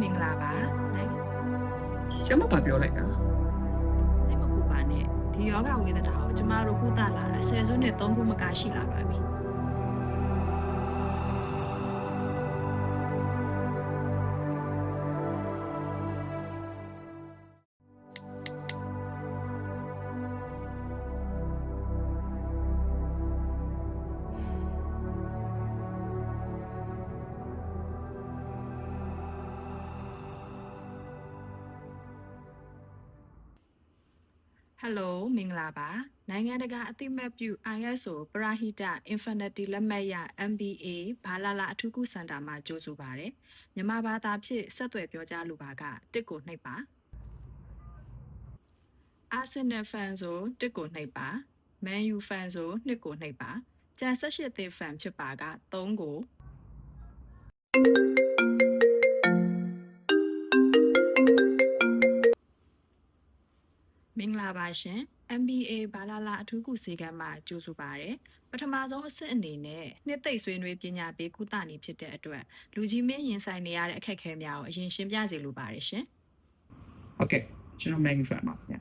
မင်္ဂလာပါနိုင်ရှမ်းမပါပြောလိုက်တာစိတ်မပူပါနဲ့ဒီယောဂဝေဒနာကိုကျမတို့ကုသလာတာ10စုနှစ်3ခုမကရှိလာပါပြီဟယ်လိုမင်္ဂလာပါနိုင်ငံတကာအသိမှတ်ပြု ISO ပရာဟိတ Infinity လက်မှတ်ရ MBA ဘာလာလာအထူးကုစင်တာမှာကြိုဆိုပါရယ်မြန်မာဘာသာဖြင့်ဆက်သွယ်ပြောကြားလိုပါကတစ်ကိုနှိပ်ပါArsenal fan ဆိုတစ်ကိုနှိပ်ပါ Man U fan ဆို2ကိုနှိပ်ပါကျန်18သစ် fan ဖြစ်ပါက3ကိုမင်္ဂလာပါရှင် MBA ဘာလာလာအထူးကုဆေးကမ်းမှာကြိုဆိုပါရယ်ပထမဆုံးအဆင့်အနေနဲ့နှစ်သိမ့်ဆွေးနွေးပညာပေးကုသနည်းဖြစ်တဲ့အတွက်လူကြီးမင်းရင်ဆိုင်နေရတဲ့အခက်အခဲများကိုအရင်ရှင်းပြစေလိုပါတယ်ရှင်ဟုတ်ကဲ့ကျွန်တော် Man U fan ပါဗျာ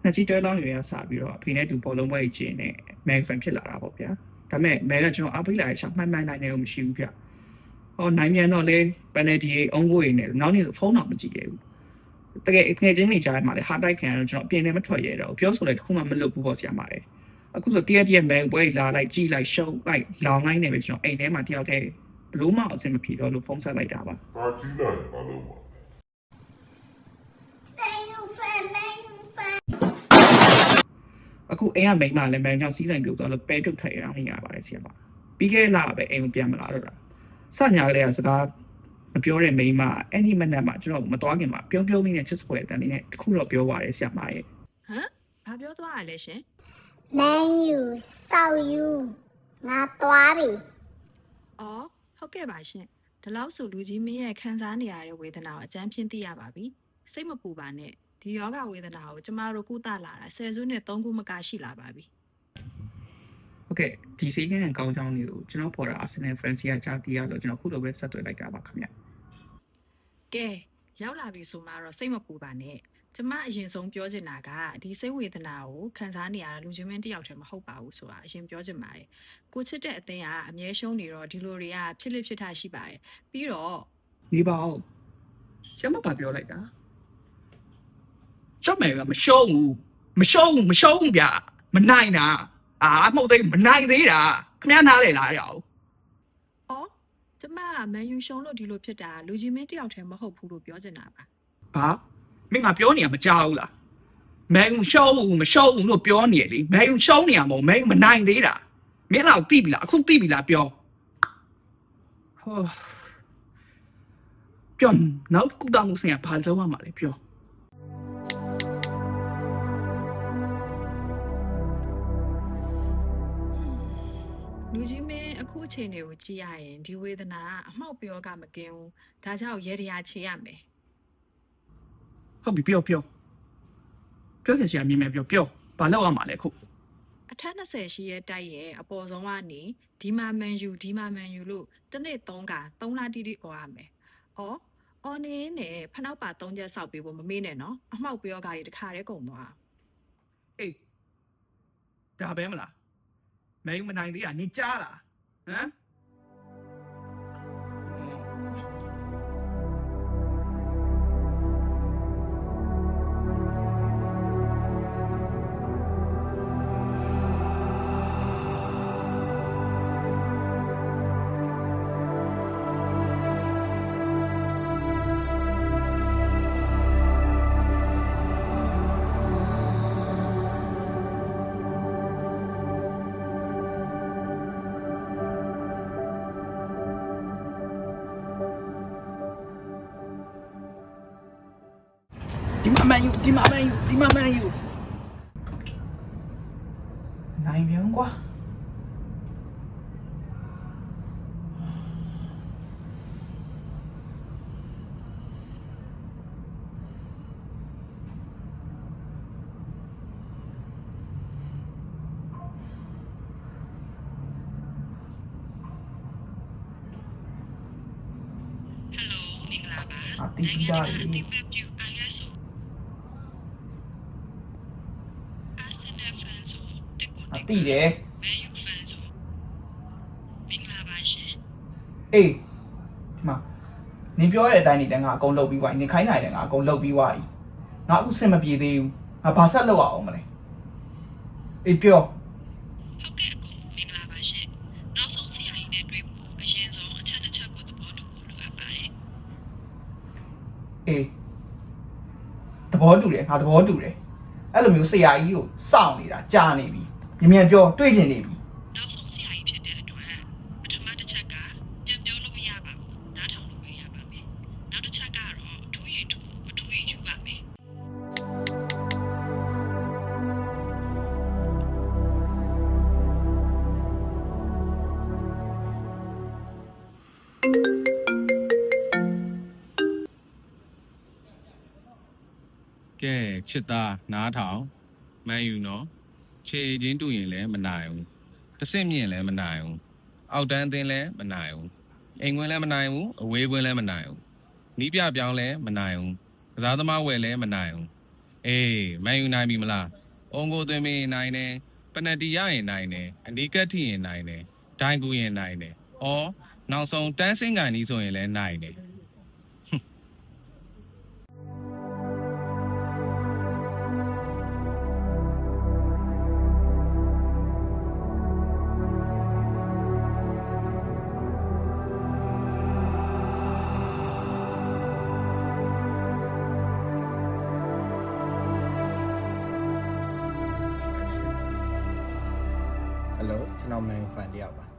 နှစ်ကြီးတွဲလောင်းရွေးရစပြီးတော့အဖေနဲ့တူဘောလုံးပွဲကြီးကျင်းနဲ့ Man U fan ဖြစ်လာတာပေါ့ဗျာဒါပေမဲ့ Man ကကျွန်တော်အပိတ်လာတဲ့ချက်မှန်နိုင်တယ်လို့မရှိဘူးဗျာဟောနိုင်မြန်တော့လေ penalty အုံးကိုရင်းနဲ့နောက်နေ့ဖုန်းတော့မကြည့်ရဘူးတကယ်ငွေချင်းနေကြရမှာလေဟာတိုက်ခံတော့ကျွန်တော်အပြင်ထဲမထွက်ရတော့ပြောဆိုလိုက်တစ်ခုမှမလုပ်ဘူးပေါ့ဆရာမလေးအခုဆိုတရက်မဲပွဲလာလိုက်ကြည့်လိုက်ရှုံးလိုက်လောင်လိုက်နေပဲကျွန်တော်အိမ်ထဲမှာတယောက်တည်းဘလို့မှအဆင်မပြေတော့လို့ဖုန်းဆက်လိုက်တာပါပါကြည့်လိုက်ပါလို့ပါအခုအိမ်ကမိန်းမလည်းမန်ကြောင့်စီးဆိုင်ပြုတ်သွားလို့ပဲထုတ်ထိုင်ရအောင်နေရပါတယ်ဆရာမပြီးခဲ့လာပဲအိမ်ကိုပြန်မလာတော့တာစညာကလေးကစကားမပြောတဲ့မိန်းမအဲ့ဒီမနက်မှာကျွန်တော်မသွားခင်မှာပြုံးလေးနဲ့ချစ်စပွဲတန်လေးနဲ့တခုတော့ပြောပါတယ်ဆရာမရဲ့ဟမ်ဘာပြောသွားရလဲရှင် Man U စောက်ယူငါသွားပြီအော်ဟုတ်ကဲ့ပါရှင်ဒီလောက်ဆိုလူကြီးမင်းရဲ့ခံစားနေရတဲ့ဝေဒနာကိုအကျန်းဖြင်းသိရပါပြီစိတ်မပူပါနဲ့ဒီယောဂဝေဒနာကိုကျမတို့ကုသလာတာ10စုနှစ်3ခုမကရှိလာပါပြီဟုတ်ကဲ့ဒီစီးကန်ကောင်းချောင်းလေးကိုကျွန်တော်ပေါ်တာ Arsenal fans ကကြားသိရလို့ကျွန်တော်ခုလိုပဲဆက်သွယ်လိုက်တာပါခင်ဗျကဲရောက်လာပြီဆိုမှတော့စိတ်မပူပါနဲ့ကျမအရင်ဆုံးပြောချင်တာကဒီစိတ်ဝေဒနာကိုခံစားနေရတာလူချင်းမင်းတယောက်တည်းမဟုတ်ပါဘူးဆိုတာအရင်ပြောချင်ပါတယ်ကိုချစ်တဲ့အသင်းကအမြဲရှုံးနေတော့ဒီလိုတွေကဖြစ်လိဖြစ်ထရှိပါတယ်ပြီးတော့ဒီပါဦးရှမ်းမပါပြောလိုက်တာရှော့မယ်ကမရှုံးဘူးဗျမနိုင်တာမဟုတ်သေးမနိုင်သေးတာခင်ဗျားနားလေလားရအောင်အော်ကျမကမန်ယူရှုံးလို့ဒီလိုဖြစ်တာလူကြီးမင်းတယောက်တည်းမဟုတ်ဘူးလို့ပြောချင်တာပါဘာမင်းကပြောနေရမကြောက်ဘူးလားမန်ယူရှုံးဘူးမရှုံးဘူးလို့ပြောနေလေမန်ယူရှုံးနေရမဟုတ်မန်ယူမနိုင်သေးတာမင်းတော့သိပြီလားအခုသိပြီလားပြောဟောပြောနောက်ကုသမှုဆိုင်ရာဘာလုပ်ရမှာလဲပြောလူကြီးမင်းအခုအချိန်တွေကိုကြည့်ရရင်ဒီဝေဒနာကအမှောက်ပြောကမကင်းဘူးဒါကြောင့်ရေတရာချေရမယ်ဟုတ်ပြီပြောစရာမြင်မယ်ပြောဘာလုပ်ရမှာလဲခုအထက်20ရှိရဲ့တိုက်ရဲ့အပေါ်ဆုံးကနေဒီမာမန်ယူလို့တစ်နေ့3က3လတိတိអော်ရမယ်အော်နေနဲ့ဖနှောက်ပါ3ချက်ဆောက်ပေးဖို့မမေ့နဲ့နော်အမှောက်ပြောကတွေတခါတည်းကုန်သွားအေးဒါပဲမလားမင်းမနိုင်သေးတာနေကြားလားဟမ်ဒီမှာမန်ယူနိုင်ပြန်ကွာဟယ်လိုမင်္ဂလာ ပါ အာတီးပြီးသားလေ အတိပတ်ပြု ISO Arsenal fan ဆိုတက်ကို အာတီးတယ် Man U fan ဆိုမင်္ဂလာပါရှင် အေးဒီမှာနင်ပြောတဲ့အတိုင်းနေလည်းငါအကုန်လုပ်ပြီးသွားပြီနင်ခိုင်းနိုင်တယ်ငါအကုန်လုပ်ပြီးသွားပြီငါအခုစင်မပြေသေးဘူးငါဘာဆက်လုပ်အောင်မလဲအေးပြော ဟုတ်ကဲ့အကိုမင်္ဂလာပါရှင်နောက်ဆုံးစီရင်နဲ့တွေ့ဖို့အရင်ဆုံးအချက်တစ်ချက်ကိုသဘောတူဖို့လိုအပ်ပါတယ် အေးသဘောတူတယ်ငါသဘောတူတယ်အဲ့လိုမျိုးဆရာကြီးကိုစောင့်နေတာကြာနေပြီမြန်ပြောတွေ့ကျင်နေပြီ နောက်ဆုံးစီရင်ဖြစ်တဲ့အတွက်ပထမတစ်ချက်ကပြန်ပြောလို့မရပါဘူးနားထောင်လို့ပဲရပါမယ်နောက်တစ်ချက်ကတော့ထူးရင်ထူးမထူးရင်ယူပါမယ် ကဲချစ်သားနားထောင်မှန်ယူနော်ခြေချင်းတူရင်လည်းမနိုင်ဘူးတစ်စင့်မြင့်လည်းမနိုင်ဘူးအောက်တန်းအသင်းလည်းမနိုင်ဘူးအိမ်ခွင်းလည်းမနိုင်ဘူးအဝေးခွင်းလည်းမနိုင်ဘူးနီးပြပြောင်းလည်းမနိုင်ဘူးကစားသမားဝယ်လည်းမနိုင်ဘူးအေးမှန်ယူနိုင်ပြီမလားအုံကိုသွင်းပြီးနိုင်တယ်ပနတီရရင်နိုင်တယ်အနီးကပ်ထိရင်နိုင်တယ်ဒိုင်ကူရင်နိုင်တယ်အော်နောက်ဆုံးတန်းစင်ကန်ကြီးဆိုရင်လည်းနိုင်တယ် ဟယ်လိုကျွန်တော် main fan တယောက်ပါ